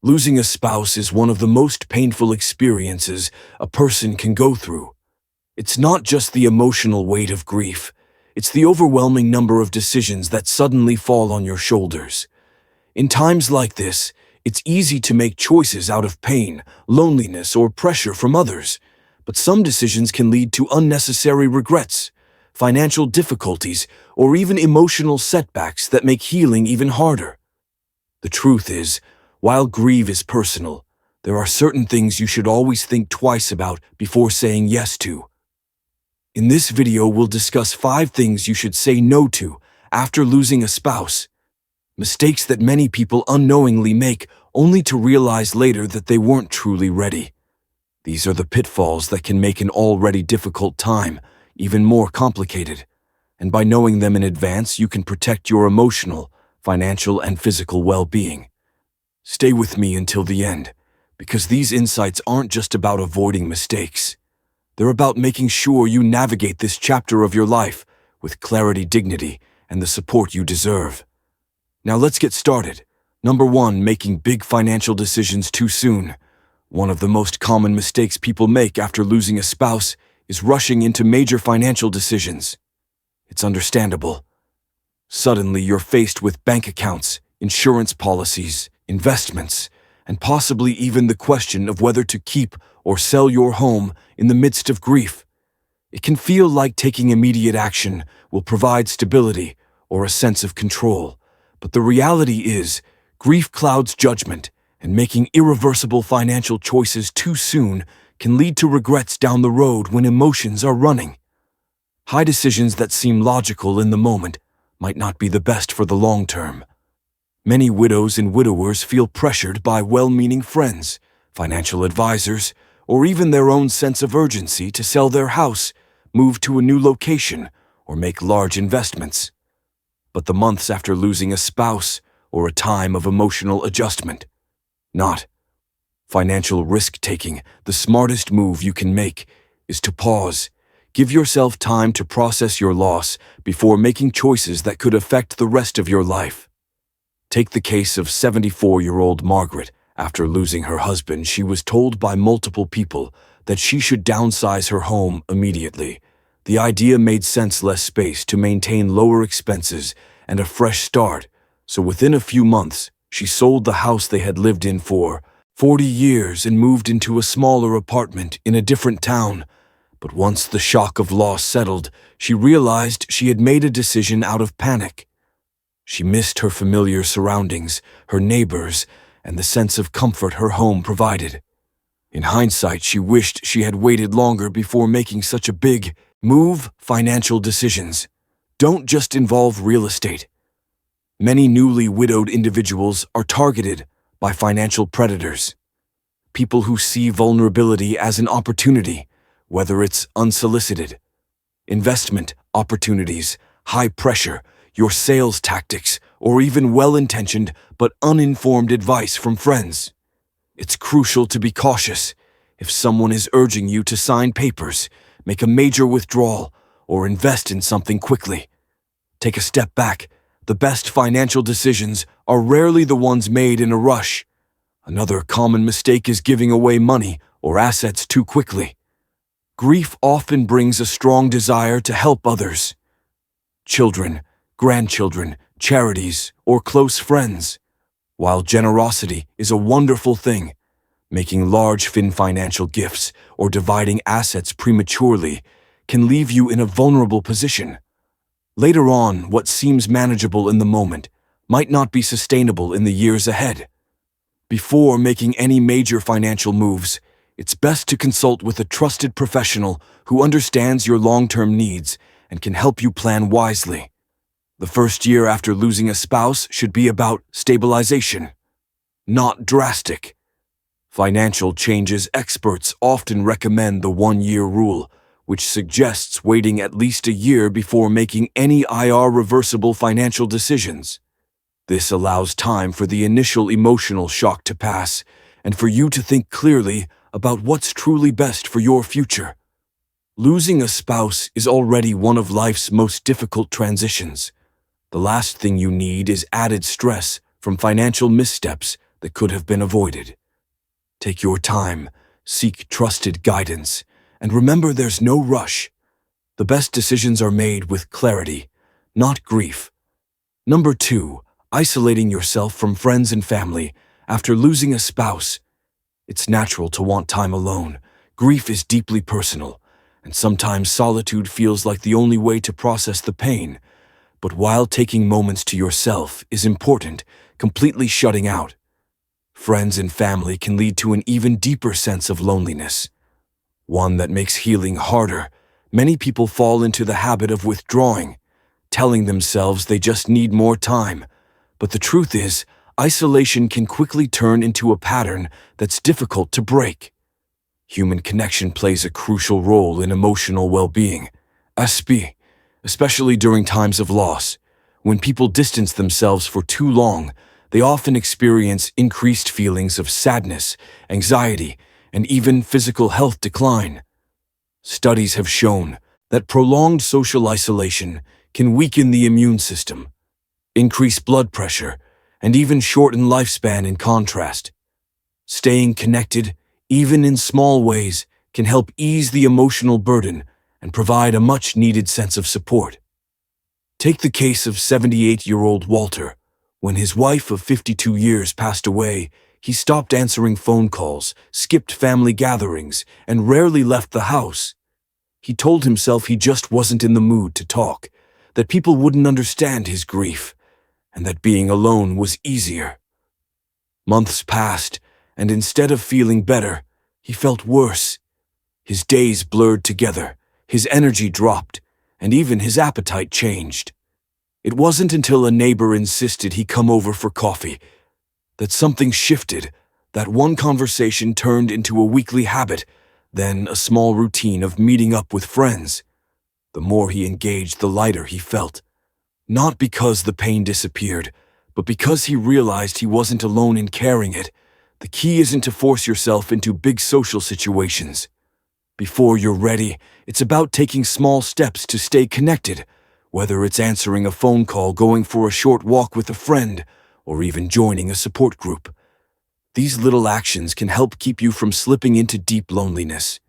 Losing a spouse is one of the most painful experiences a person can go through. It's not just the emotional weight of grief, it's the overwhelming number of decisions that suddenly fall on your shoulders. In times like this, it's easy to make choices out of pain, loneliness, or pressure from others, but some decisions can lead to unnecessary regrets, financial difficulties, or even emotional setbacks that make healing even harder. The truth is, while grief is personal, there are certain things you should always think twice about before saying yes to. In this video, we'll discuss 5 things you should say no to after losing a spouse. Mistakes that many people unknowingly make only to realize later that they weren't truly ready. These are the pitfalls that can make an already difficult time even more complicated. And by knowing them in advance, you can protect your emotional, financial, and physical well-being. Stay with me until the end, because these insights aren't just about avoiding mistakes. They're about making sure you navigate this chapter of your life with clarity, dignity, and the support you deserve. Now let's get started. Number 1, making big financial decisions too soon. One of the most common mistakes people make after losing a spouse is rushing into major financial decisions. It's understandable. Suddenly, you're faced with bank accounts, insurance policies, investments, and possibly even the question of whether to keep or sell your home in the midst of grief. It can feel like taking immediate action will provide stability or a sense of control. But the reality is, grief clouds judgment, and making irreversible financial choices too soon can lead to regrets down the road when emotions are running. High decisions that seem logical in the moment might not be the best for the long term. Many widows and widowers feel pressured by well-meaning friends, financial advisors, or even their own sense of urgency to sell their house, move to a new location, or make large investments. But the months after losing a spouse or a time of emotional adjustment, not financial risk-taking, the smartest move you can make is to pause. Give yourself time to process your loss before making choices that could affect the rest of your life. Take the case of 74-year-old Margaret. After losing her husband, she was told by multiple people that she should downsize her home immediately. The idea made sense: less space to maintain, lower expenses, and a fresh start. So within a few months, she sold the house they had lived in for 40 years and moved into a smaller apartment in a different town. But once the shock of loss settled, she realized she had made a decision out of panic. She missed her familiar surroundings, her neighbors, and the sense of comfort her home provided. In hindsight, she wished she had waited longer before making such a big move. Financial decisions don't just involve real estate. Many newly widowed individuals are targeted by financial predators, people who see vulnerability as an opportunity, whether it's unsolicited investment opportunities, high pressure, your sales tactics, or even well-intentioned but uninformed advice from friends. It's crucial to be cautious. If someone is urging you to sign papers, make a major withdrawal, or invest in something quickly, take a step back. The best financial decisions are rarely the ones made in a rush. Another common mistake is giving away money or assets too quickly. Grief often brings a strong desire to help others. Children, grandchildren, charities, or close friends. While generosity is a wonderful thing, making large financial gifts or dividing assets prematurely can leave you in a vulnerable position. Later on, what seems manageable in the moment might not be sustainable in the years ahead. Before making any major financial moves, it's best to consult with a trusted professional who understands your long-term needs and can help you plan wisely. The first year after losing a spouse should be about stabilization, not drastic. Financial changes experts often recommend the 1-year rule, which suggests waiting at least a year before making any irreversible financial decisions. This allows time for the initial emotional shock to pass and for you to think clearly about what's truly best for your future. Losing a spouse is already one of life's most difficult transitions. The last thing you need is added stress from financial missteps that could have been avoided. Take your time, seek trusted guidance, and remember there's no rush. The best decisions are made with clarity, not grief. Number 2, isolating yourself from friends and family after losing a spouse. It's natural to want time alone. Grief is deeply personal, and sometimes solitude feels like the only way to process the pain. But while taking moments to yourself is important, completely shutting out friends and family can lead to an even deeper sense of loneliness, one that makes healing harder. Many people fall into the habit of withdrawing, telling themselves they just need more time. But the truth is, isolation can quickly turn into a pattern that's difficult to break. Human connection plays a crucial role in emotional well-being, especially during times of loss. When people distance themselves for too long, they often experience increased feelings of sadness, anxiety, and even physical health decline. Studies have shown that prolonged social isolation can weaken the immune system, increase blood pressure, and even shorten lifespan. In contrast, staying connected, even in small ways, can help ease the emotional burden and provide a much-needed sense of support. Take the case of 78-year-old Walter. When his wife of 52 years passed away, he stopped answering phone calls, skipped family gatherings, and rarely left the house. He told himself he just wasn't in the mood to talk, that people wouldn't understand his grief, and that being alone was easier. Months passed, and instead of feeling better, he felt worse. His days blurred together, his energy dropped, and even his appetite changed. It wasn't until a neighbor insisted he come over for coffee that something shifted. That one conversation turned into a weekly habit, then a small routine of meeting up with friends. The more he engaged, the lighter he felt. Not because the pain disappeared, but because he realized he wasn't alone in carrying it. The key isn't to force yourself into big social situations. Before you're ready, it's about taking small steps to stay connected, whether it's answering a phone call, going for a short walk with a friend, or even joining a support group. These little actions can help keep you from slipping into deep loneliness.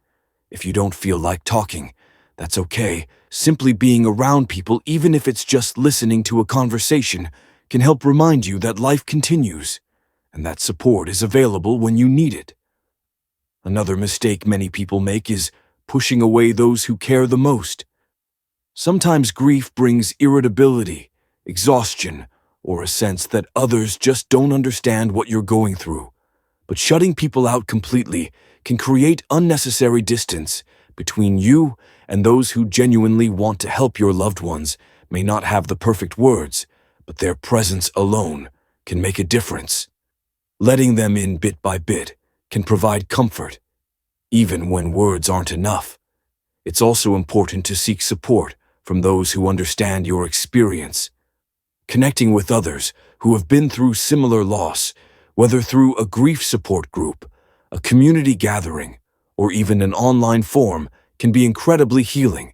If you don't feel like talking, that's okay. Simply being around people, even if it's just listening to a conversation, can help remind you that life continues, and that support is available when you need it. Another mistake many people make is pushing away those who care the most. Sometimes grief brings irritability, exhaustion, or a sense that others just don't understand what you're going through. But shutting people out completely can create unnecessary distance between you and those who genuinely want to help. Your loved ones may not have the perfect words, but their presence alone can make a difference. Letting them in bit by bit can provide comfort, even when words aren't enough. It's also important to seek support from those who understand your experience. Connecting with others who have been through similar loss, whether through a grief support group, a community gathering, or even an online forum, can be incredibly healing.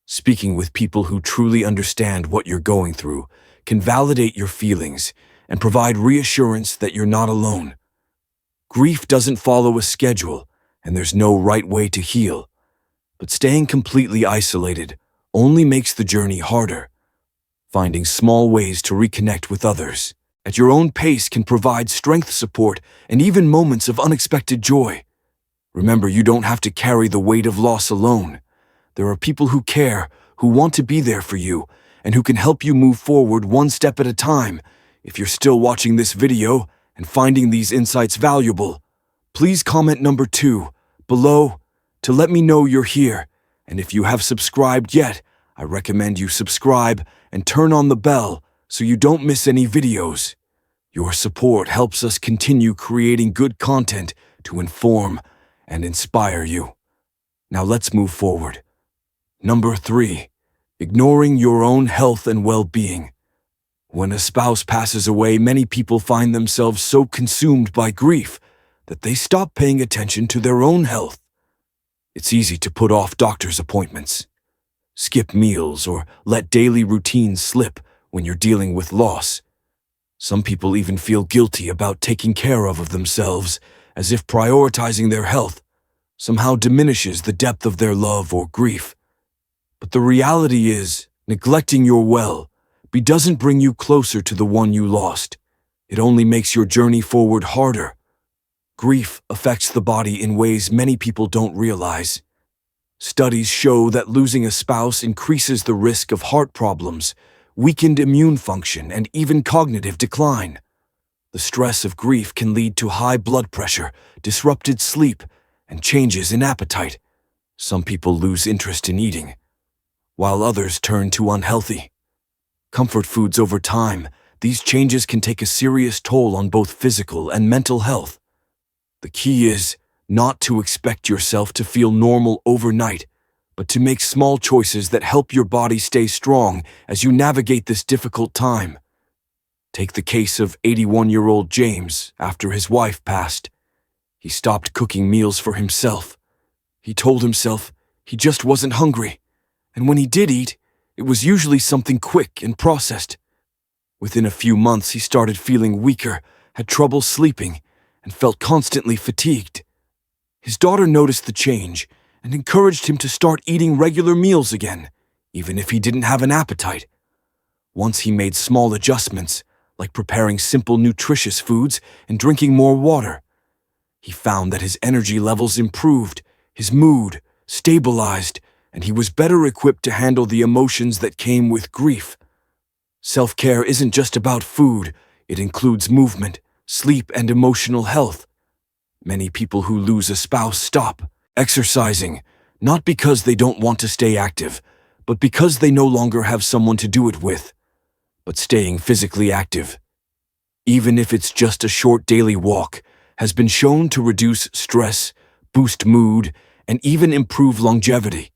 Speaking with people who truly understand what you're going through can validate your feelings and provide reassurance that you're not alone. Grief doesn't follow a schedule, and there's no right way to heal. But staying completely isolated only makes the journey harder. Finding small ways to reconnect with others at your own pace can provide strength, support, and even moments of unexpected joy. Remember, you don't have to carry the weight of loss alone. There are people who care, who want to be there for you, and who can help you move forward one step at a time. If you're still watching this video and finding these insights valuable, please comment number 2 below to let me know you're here. And if you have subscribed yet, I recommend you subscribe and turn on the bell so you don't miss any videos. Your support helps us continue creating good content to inform and inspire you. Now let's move forward. Number 3, ignoring your own health and well-being. When a spouse passes away, many people find themselves so consumed by grief that they stop paying attention to their own health. It's easy to put off doctor's appointments, skip meals, or let daily routines slip when you're dealing with loss. Some people even feel guilty about taking care of themselves, as if prioritizing their health somehow diminishes the depth of their love or grief. But the reality is, neglecting your well-being doesn't bring you closer to the one you lost. It only makes your journey forward harder. Grief affects the body in ways many people don't realize. Studies show that losing a spouse increases the risk of heart problems, weakened immune function, and even cognitive decline. The stress of grief can lead to high blood pressure, disrupted sleep, and changes in appetite. Some people lose interest in eating, while others turn to unhealthy comfort foods over time. These changes can take a serious toll on both physical and mental health. The key is not to expect yourself to feel normal overnight, but to make small choices that help your body stay strong as you navigate this difficult time. Take the case of 81-year-old James after his wife passed. He stopped cooking meals for himself. He told himself he just wasn't hungry, and when he did eat, it was usually something quick and processed. Within a few months, he started feeling weaker, had trouble sleeping, and felt constantly fatigued. His daughter noticed the change and encouraged him to start eating regular meals again, even if he didn't have an appetite. Once he made small adjustments, like preparing simple nutritious foods and drinking more water, he found that his energy levels improved, his mood stabilized, and he was better equipped to handle the emotions that came with grief. Self-care isn't just about food, it includes movement, sleep, and emotional health. Many people who lose a spouse stop exercising, not because they don't want to stay active, but because they no longer have someone to do it with. But staying physically active, even if it's just a short daily walk, has been shown to reduce stress, boost mood, and even improve longevity.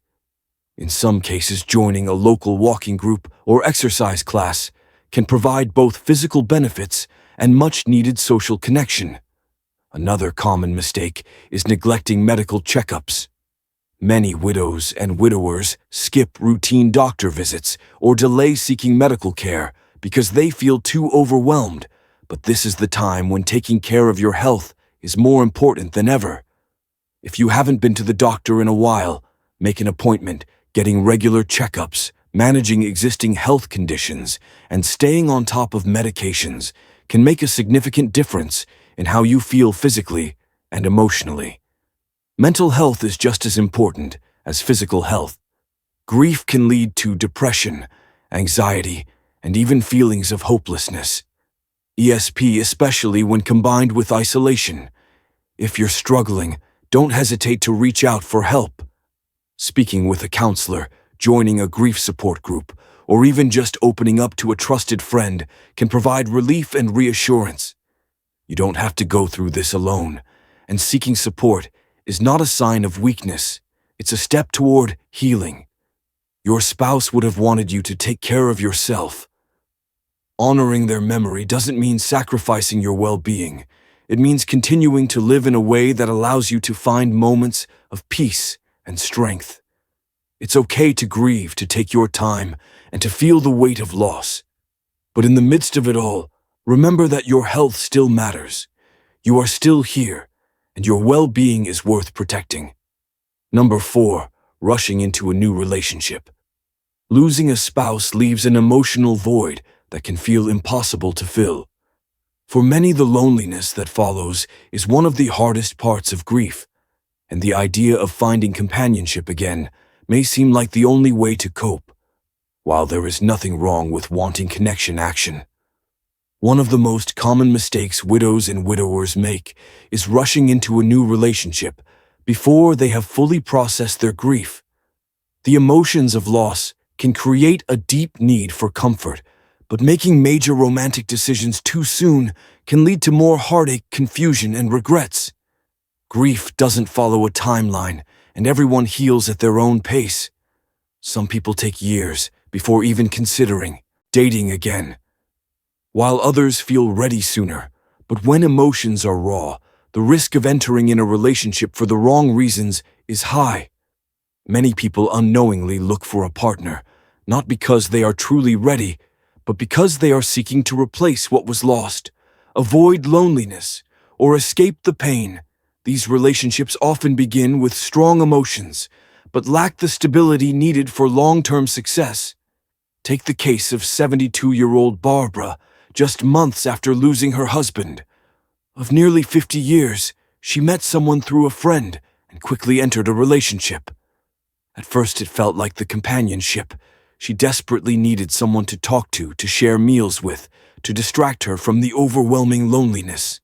In some cases, joining a local walking group or exercise class can provide both physical benefits and much-needed social connection. Another common mistake is neglecting medical checkups. Many widows and widowers skip routine doctor visits or delay seeking medical care because they feel too overwhelmed, but this is the time when taking care of your health is more important than ever. If you haven't been to the doctor in a while, make an appointment. Getting regular checkups, managing existing health conditions, and staying on top of medications can make a significant difference in how you feel physically and emotionally. Mental health is just as important as physical health. Grief can lead to depression, anxiety, and even feelings of hopelessness. ESP, especially when combined with isolation. If you're struggling, don't hesitate to reach out for help. Speaking with a counselor, joining a grief support group, or even just opening up to a trusted friend can provide relief and reassurance. You don't have to go through this alone, and seeking support is not a sign of weakness. It's a step toward healing. Your spouse would have wanted you to take care of yourself. Honoring their memory doesn't mean sacrificing your well-being. It means continuing to live in a way that allows you to find moments of peace and strength. It's okay to grieve, to take your time, and to feel the weight of loss. But in the midst of it all, remember that your health still matters. You are still here, and your well-being is worth protecting. Number 4, rushing into a new relationship. Losing a spouse leaves an emotional void that can feel impossible to fill. For many, the loneliness that follows is one of the hardest parts of grief, and the idea of finding companionship again may seem like the only way to cope. While there is nothing wrong with wanting connection action, one of the most common mistakes widows and widowers make is rushing into a new relationship before they have fully processed their grief. The emotions of loss can create a deep need for comfort, but making major romantic decisions too soon can lead to more heartache, confusion, and regrets. Grief doesn't follow a timeline, and everyone heals at their own pace. Some people take years before even considering dating again, while others feel ready sooner. But when emotions are raw, the risk of entering in a relationship for the wrong reasons is high. Many people unknowingly look for a partner, not because they are truly ready, but because they are seeking to replace what was lost, avoid loneliness, or escape the pain. These relationships often begin with strong emotions, but lack the stability needed for long-term success. Take the case of 72-year-old Barbara, just months after losing her husband. Of nearly 50 years, she met someone through a friend and quickly entered a relationship. At first it felt like the companionship. She desperately needed someone to talk to share meals with, to distract her from the overwhelming loneliness.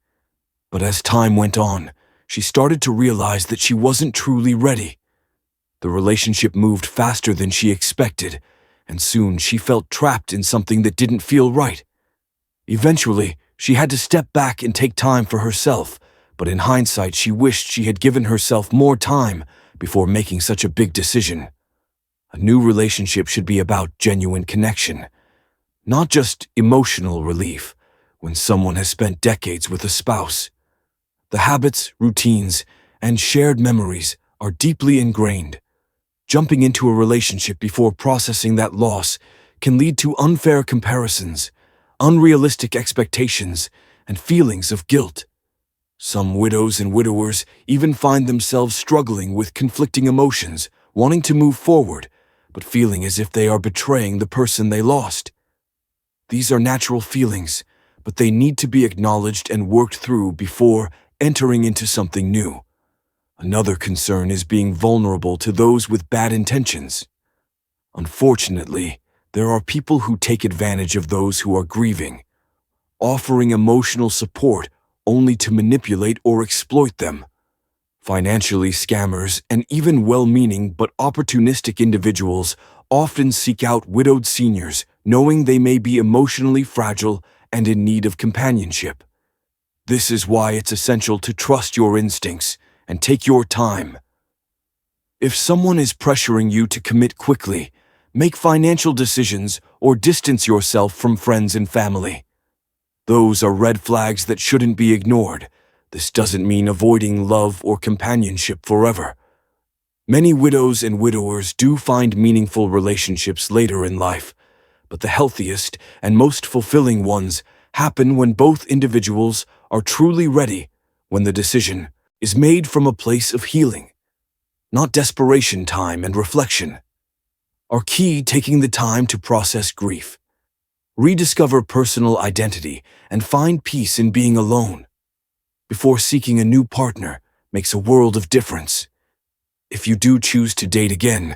But as time went on, she started to realize that she wasn't truly ready. The relationship moved faster than she expected, and soon she felt trapped in something that didn't feel right. Eventually, she had to step back and take time for herself, but in hindsight she wished she had given herself more time before making such a big decision. A new relationship should be about genuine connection, not just emotional relief when someone has spent decades with a spouse. The habits, routines, and shared memories are deeply ingrained. Jumping into a relationship before processing that loss can lead to unfair comparisons, unrealistic expectations, and feelings of guilt. Some widows and widowers even find themselves struggling with conflicting emotions, wanting to move forward, but feeling as if they are betraying the person they lost. These are natural feelings, but they need to be acknowledged and worked through before entering into something new. Another concern is being vulnerable to those with bad intentions. Unfortunately, there are people who take advantage of those who are grieving, offering emotional support only to manipulate or exploit them. Financially, scammers and even well-meaning but opportunistic individuals often seek out widowed seniors, knowing they may be emotionally fragile and in need of companionship. This is why it's essential to trust your instincts and take your time. If someone is pressuring you to commit quickly, make financial decisions, or distance yourself from friends and family. Those are red flags that shouldn't be ignored. This doesn't mean avoiding love or companionship forever. Many widows and widowers do find meaningful relationships later in life, but the healthiest and most fulfilling ones happen when both individuals are truly ready, when the decision is made from a place of healing, not desperation. Time and reflection are key. Taking the time to process grief, rediscover personal identity, and find peace in being alone before seeking a new partner makes a world of difference. If you do choose to date again,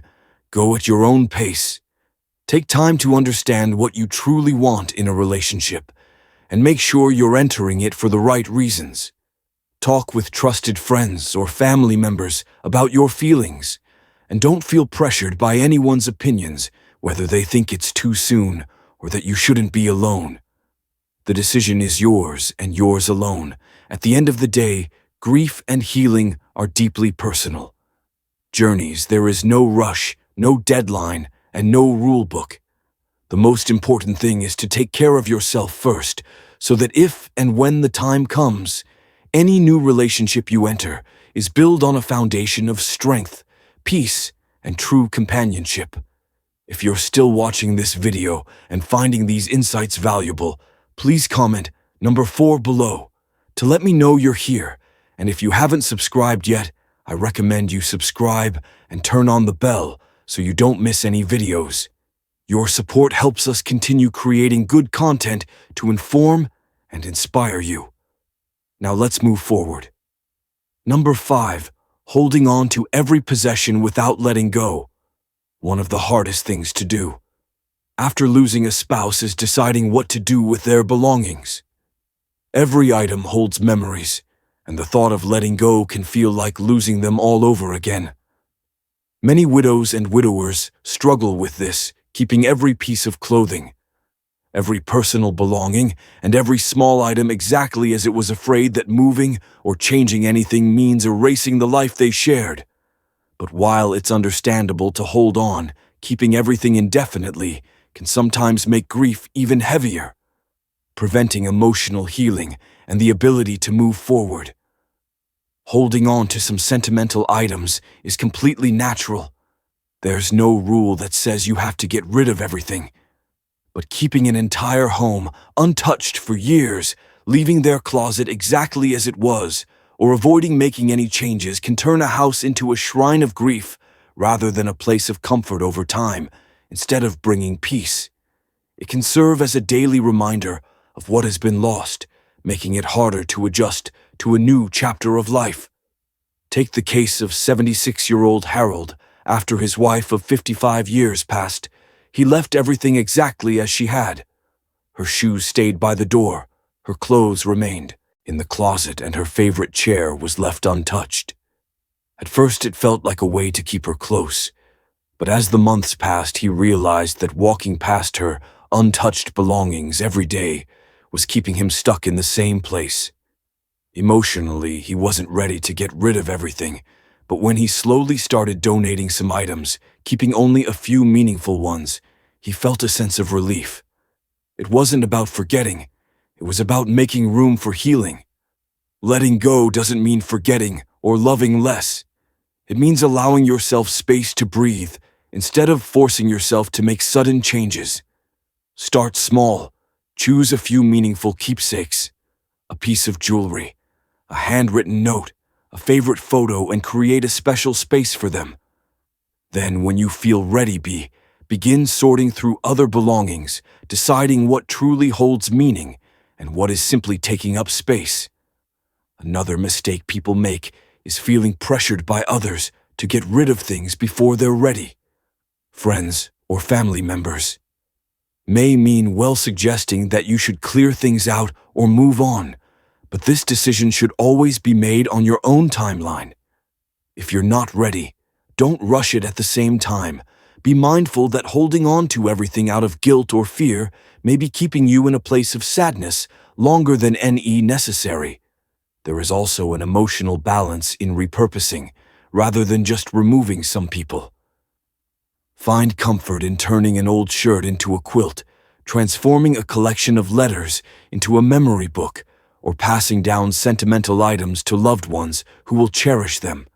go at your own pace. Take time to understand what you truly want in a relationship, and make sure you're entering it for the right reasons. Talk with trusted friends or family members about your feelings, and don't feel pressured by anyone's opinions, whether they think it's too soon or that you shouldn't be alone. The decision is yours and yours alone. At the end of the day, grief and healing are deeply personal journeys. There is no rush, no deadline, and no rule book. The most important thing is to take care of yourself first, so that if and when the time comes, any new relationship you enter is built on a foundation of strength, peace, and true companionship. If you're still watching this video and finding these insights valuable, please comment number 4 below to let me know you're here. And if you haven't subscribed yet, I recommend you subscribe and turn on the bell so you don't miss any videos. Your support helps us continue creating good content to inform and inspire you. Now let's move forward. Number 5, holding on to every possession without letting go. One of the hardest things to do after losing a spouse is deciding what to do with their belongings. Every item holds memories, and the thought of letting go can feel like losing them all over again. Many widows and widowers struggle with this, keeping every piece of clothing, every personal belonging, and every small item exactly as it was, afraid that moving or changing anything means erasing the life they shared. But while it's understandable to hold on, keeping everything indefinitely can sometimes make grief even heavier, preventing emotional healing and the ability to move forward. Holding on to some sentimental items is completely natural. There's no rule that says you have to get rid of everything. but keeping an entire home untouched for years, leaving their closet exactly as it was, or avoiding making any changes can turn a house into a shrine of grief rather than a place of comfort over time, instead of bringing peace. It can serve as a daily reminder of what has been lost, making it harder to adjust to a new chapter of life. Take the case of 76-year-old Harold. After his wife of 55 years passed, he left everything exactly as she had. Her shoes stayed by the door, her clothes remained in the closet, and her favorite chair was left untouched. At first it felt like a way to keep her close, but as the months passed he realized that walking past her untouched belongings every day was keeping him stuck in the same place. Emotionally, he wasn't ready to get rid of everything, but when he slowly started donating some items, keeping only a few meaningful ones, he felt a sense of relief. It wasn't about forgetting, it was about making room for healing. Letting go doesn't mean forgetting or loving less. It means allowing yourself space to breathe instead of forcing yourself to make sudden changes. Start small. Choose a few meaningful keepsakes, a piece of jewelry, a handwritten note, a favorite photo, and create a special space for them. Then, when you feel ready, begin sorting through other belongings, deciding what truly holds meaning and what is simply taking up space. Another mistake people make is feeling pressured by others to get rid of things before they're ready. Friends or family members may mean well, suggesting that you should clear things out or move on, but this decision should always be made on your own timeline. If you're not ready, don't rush it at the same time. Be mindful that holding on to everything out of guilt or fear may be keeping you in a place of sadness longer than necessary. There is also an emotional balance in repurposing, rather than just removing some people. Find comfort in turning an old shirt into a quilt, transforming a collection of letters into a memory book, or passing down sentimental items to loved ones who will cherish them.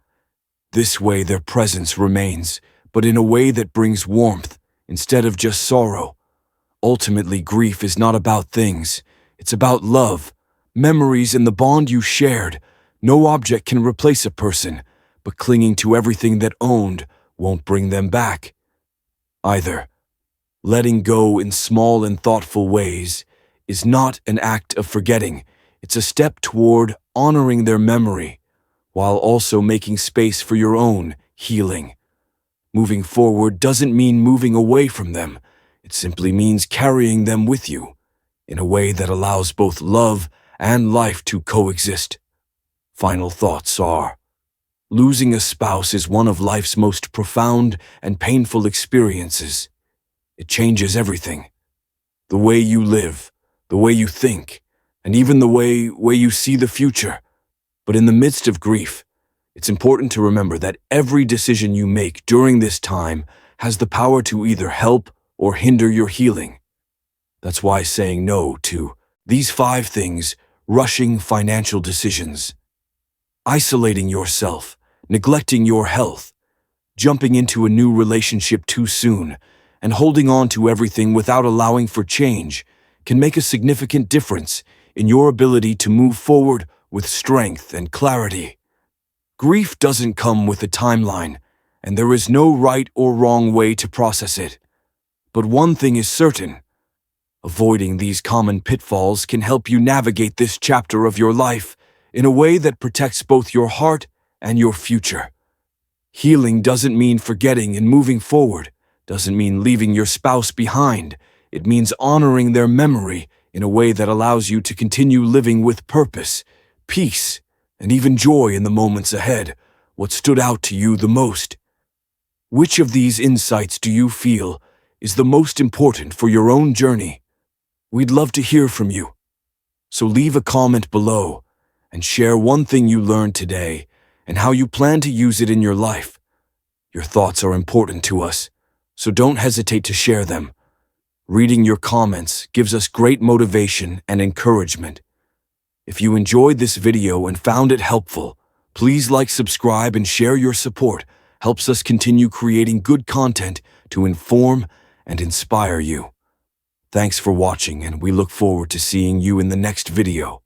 This way their presence remains, but in a way that brings warmth instead of just sorrow. Ultimately, grief is not about things. It's about love, memories, and the bond you shared. No object can replace a person, but clinging to everything that owned won't bring them back either. Letting go in small and thoughtful ways is not an act of forgetting. It's a step toward honoring their memory, while also making space for your own healing. Moving forward doesn't mean moving away from them. It simply means carrying them with you in a way that allows both love and life to coexist. Final thoughts are: losing a spouse is one of life's most profound and painful experiences. It changes everything. The way you live, the way you think, and even the way you see the future. But in the midst of grief, it's important to remember that every decision you make during this time has the power to either help or hinder your healing. That's why saying no to these 5 things: rushing financial decisions, isolating yourself, neglecting your health, jumping into a new relationship too soon, and holding on to everything without allowing for change can make a significant difference in your ability to move forward with strength and clarity. Grief doesn't come with a timeline, and there is no right or wrong way to process it. But one thing is certain: avoiding these common pitfalls can help you navigate this chapter of your life in a way that protects both your heart and your future. Healing doesn't mean forgetting and moving forward, doesn't mean leaving your spouse behind. It means honoring their memory in a way that allows you to continue living with purpose, peace, and even joy in the moments ahead. What stood out to you the most? Which of these insights do you feel is the most important for your own journey? We'd love to hear from you. So leave a comment below and share one thing you learned today and how you plan to use it in your life. Your thoughts are important to us, so don't hesitate to share them. Reading your comments gives us great motivation and encouragement. If you enjoyed this video and found it helpful, please like, subscribe, and share. Your support helps us continue creating good content to inform and inspire you. Thanks for watching, and we look forward to seeing you in the next video.